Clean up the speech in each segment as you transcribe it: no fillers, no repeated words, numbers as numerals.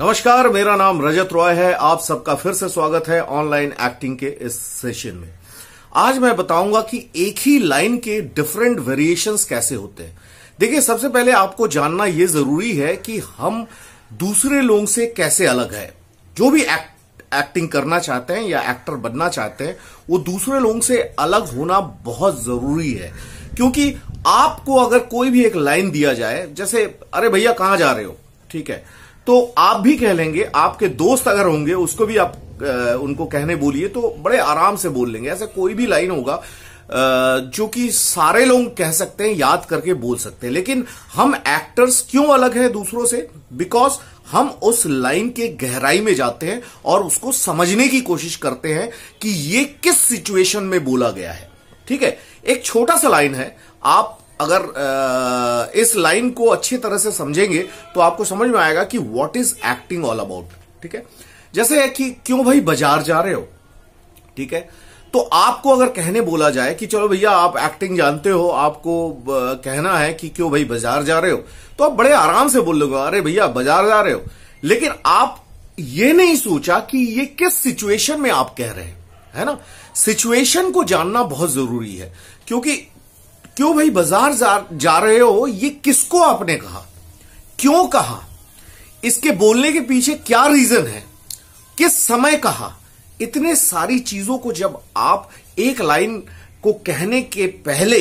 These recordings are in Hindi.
नमस्कार, मेरा नाम रजत रॉय है। आप सबका फिर से स्वागत है ऑनलाइन एक्टिंग के इस सेशन में। आज मैं बताऊंगा कि एक ही लाइन के डिफरेंट वेरिएशंस कैसे होते हैं। देखिए, सबसे पहले आपको जानना यह जरूरी है कि हम दूसरे लोगों से कैसे अलग है। जो भी एक्टिंग करना चाहते हैं या एक्टर बनना चाहते हैं, वो दूसरे लोगों से अलग होना बहुत जरूरी है। क्योंकि आपको अगर कोई भी एक लाइन दिया जाए, जैसे अरे भैया कहां जा रहे हो, ठीक है, तो आप भी कह लेंगे। आपके दोस्त अगर होंगे, उसको भी आप उनको कहने बोलिए तो बड़े आराम से बोल लेंगे। ऐसा कोई भी लाइन होगा जो कि सारे लोग कह सकते हैं, याद करके बोल सकते हैं। लेकिन हम एक्टर्स क्यों अलग हैं दूसरों से? बिकॉज हम उस लाइन के गहराई में जाते हैं और उसको समझने की कोशिश करते हैं कि ये किस सिचुएशन में बोला गया है। ठीक है, एक छोटा सा लाइन है। आप अगर इस लाइन को अच्छी तरह से समझेंगे तो आपको समझ में आएगा कि what is acting all about. ठीक है, जैसे है कि क्यों भाई बाजार जा रहे हो, ठीक है, तो आपको अगर कहने बोला जाए कि चलो भैया आप एक्टिंग जानते हो, आपको कहना है कि क्यों भाई बाजार जा रहे हो, तो आप बड़े आराम से बोल लोगे अरे भैया बाजार जा रहे हो। लेकिन आप ये नहीं सोचा कि ये किस सिचुएशन में आप कह रहे हैं, है ना। सिचुएशन को जानना बहुत जरूरी है। क्योंकि क्यों भाई बाजार जा रहे हो, ये किसको आपने कहा, क्यों कहा, इसके बोलने के पीछे क्या रीजन है, किस समय कहा, इतने सारी चीजों को जब आप एक लाइन को कहने के पहले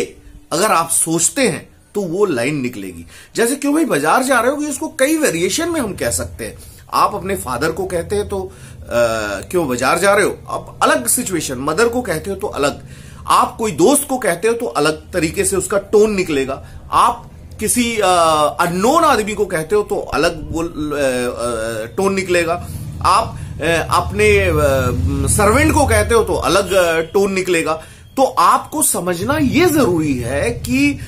अगर आप सोचते हैं तो वो लाइन निकलेगी। जैसे क्यों भाई बाजार जा रहे हो, इसको कई वेरिएशन में हम कह सकते हैं। आप अपने फादर को कहते हैं तो क्यों बाजार जा रहे हो, आप अलग सिचुएशन। मदर को कहते हो तो अलग। आप कोई दोस्त को कहते हो तो अलग तरीके से उसका टोन निकलेगा। आप किसी अननोन आदमी को कहते हो तो अलग टोन निकलेगा। आप अपने सर्वेंट को कहते हो तो अलग टोन निकलेगा। तो आपको समझना यह जरूरी है कि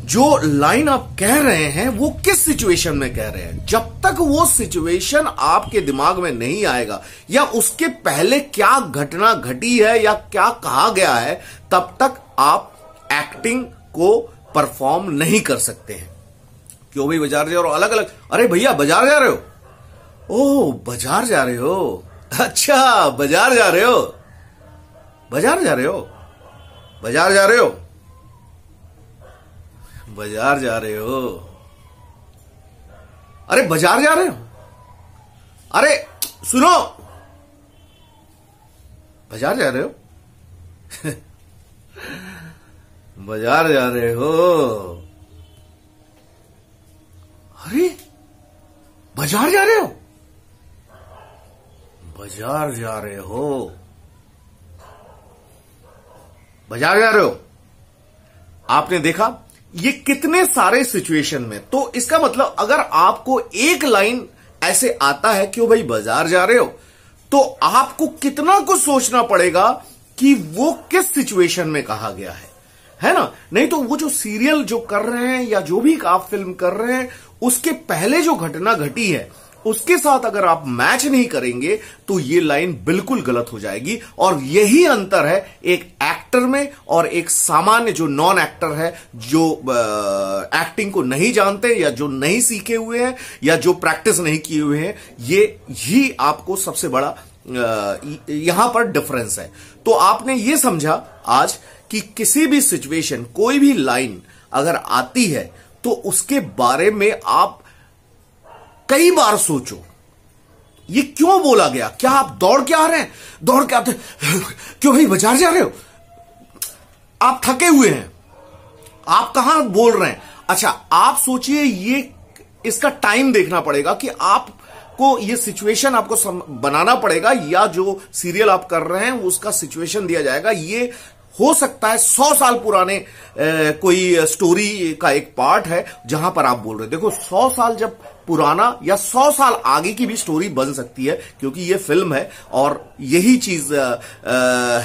जो लाइन आप कह रहे हैं वो किस सिचुएशन में कह रहे हैं। जब तक वो सिचुएशन आपके दिमाग में नहीं आएगा या उसके पहले क्या घटना घटी है या क्या कहा गया है, तब तक आप एक्टिंग को परफॉर्म नहीं कर सकते हैं। क्यों भाई बाजार जा रहे हो, अलग अलग। अरे भैया बाजार जा रहे हो, ओह बाजार जा रहे हो, अच्छा बाजार जा रहे हो, बाजार जा रहे हो, बाजार जा रहे हो, बाजार जा रहे हो, अरे बाजार जा रहे हो, अरे सुनो बाजार जा रहे हो बाजार जा रहे हो, अरे बाजार जा रहे हो, बाजार जा रहे हो, बाजार जा रहे हो। आपने देखा ये कितने सारे सिचुएशन में। तो इसका मतलब अगर आपको एक लाइन ऐसे आता है क्यों भाई बाजार जा रहे हो, तो आपको कितना कुछ सोचना पड़ेगा कि वो किस सिचुएशन में कहा गया है ना। नहीं तो वो जो सीरियल जो कर रहे हैं या जो भी आप फिल्म कर रहे हैं, उसके पहले जो घटना घटी है उसके साथ अगर आप मैच नहीं करेंगे तो ये लाइन बिल्कुल गलत हो जाएगी। और यही अंतर है एक एक्टर में और एक सामान्य जो नॉन एक्टर है, जो एक्टिंग को नहीं जानते या जो नहीं सीखे हुए हैं या जो प्रैक्टिस नहीं किए हुए हैं। ये ही आपको सबसे बड़ा यहां पर डिफरेंस है। तो आपने ये समझा आज कि किसी भी सिचुएशन, कोई भी लाइन अगर आती है तो उसके बारे में आप कई बार सोचो, ये क्यों बोला गया। क्या आप दौड़ के आ रहे हैं, दौड़ के आते क्यों भाई बाजार जा रहे हो, आप थके हुए हैं, आप कहां बोल रहे हैं। अच्छा, आप सोचिए, ये इसका टाइम देखना पड़ेगा कि आपको ये सिचुएशन आपको बनाना पड़ेगा, या जो सीरियल आप कर रहे हैं उसका सिचुएशन दिया जाएगा। ये हो सकता है 100 साल पुराने कोई स्टोरी का एक पार्ट है जहां पर आप बोल रहे हैं। देखो 100 साल जब पुराना या 100 साल आगे की भी स्टोरी बन सकती है, क्योंकि ये फिल्म है। और यही चीज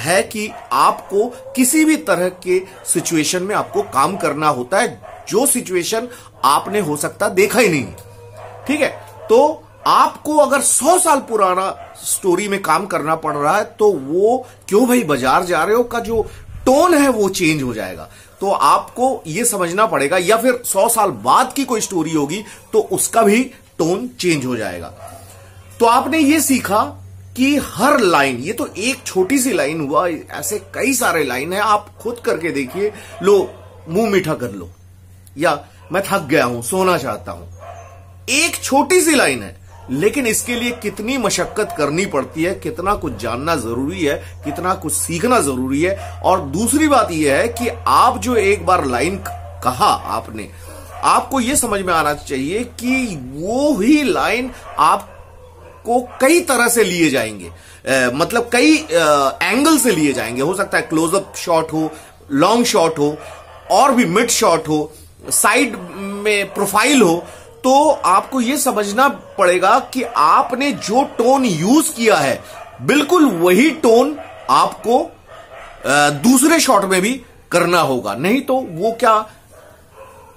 है कि आपको किसी भी तरह के सिचुएशन में आपको काम करना होता है, जो सिचुएशन आपने हो सकता देखा ही नहीं। ठीक है, तो आपको अगर 100 साल पुराना स्टोरी में काम करना पड़ रहा है तो वो क्यों भाई बाजार जा रहे हो का जो टोन है वो चेंज हो जाएगा। तो आपको यह समझना पड़ेगा, या फिर 100 साल बाद की कोई स्टोरी होगी तो उसका भी टोन चेंज हो जाएगा। तो आपने ये सीखा कि हर लाइन, ये तो एक छोटी सी लाइन हुआ, ऐसे कई सारे लाइन है, आप खुद करके देखिए। लो मुंह मीठा कर लो, या मैं थक गया हूं, सोना चाहता हूं, एक छोटी सी लाइन है, लेकिन इसके लिए कितनी मशक्कत करनी पड़ती है, कितना कुछ जानना जरूरी है, कितना कुछ सीखना जरूरी है। और दूसरी बात यह है कि आप जो एक बार लाइन कहा आपने, आपको यह समझ में आना चाहिए कि वो ही लाइन आपको कई तरह से लिए जाएंगे, मतलब कई एंगल से लिए जाएंगे। हो सकता है क्लोजअप शॉट हो, लॉन्ग शॉट हो, और भी मिड शॉट हो, साइड में प्रोफाइल हो। तो आपको यह समझना पड़ेगा कि आपने जो टोन यूज किया है, बिल्कुल वही टोन आपको दूसरे शॉट में भी करना होगा। नहीं तो वो क्या,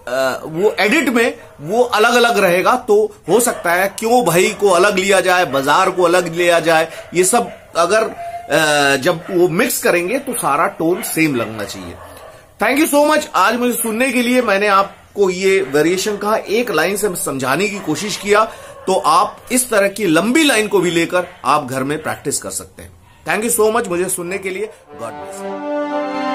वो एडिट में वो अलग अलग रहेगा। तो हो सकता है क्यों भाई को अलग लिया जाए, बाजार को अलग लिया जाए, ये सब अगर जब वो मिक्स करेंगे तो सारा टोन सेम लगना चाहिए। थैंक यू सो मच आज मुझे सुनने के लिए। मैंने आपको ये वेरिएशन कहा, एक लाइन से समझाने की कोशिश किया, तो आप इस तरह की लंबी लाइन को भी लेकर आप घर में प्रैक्टिस कर सकते हैं। थैंक यू सो मच मुझे सुनने के लिए। God bless.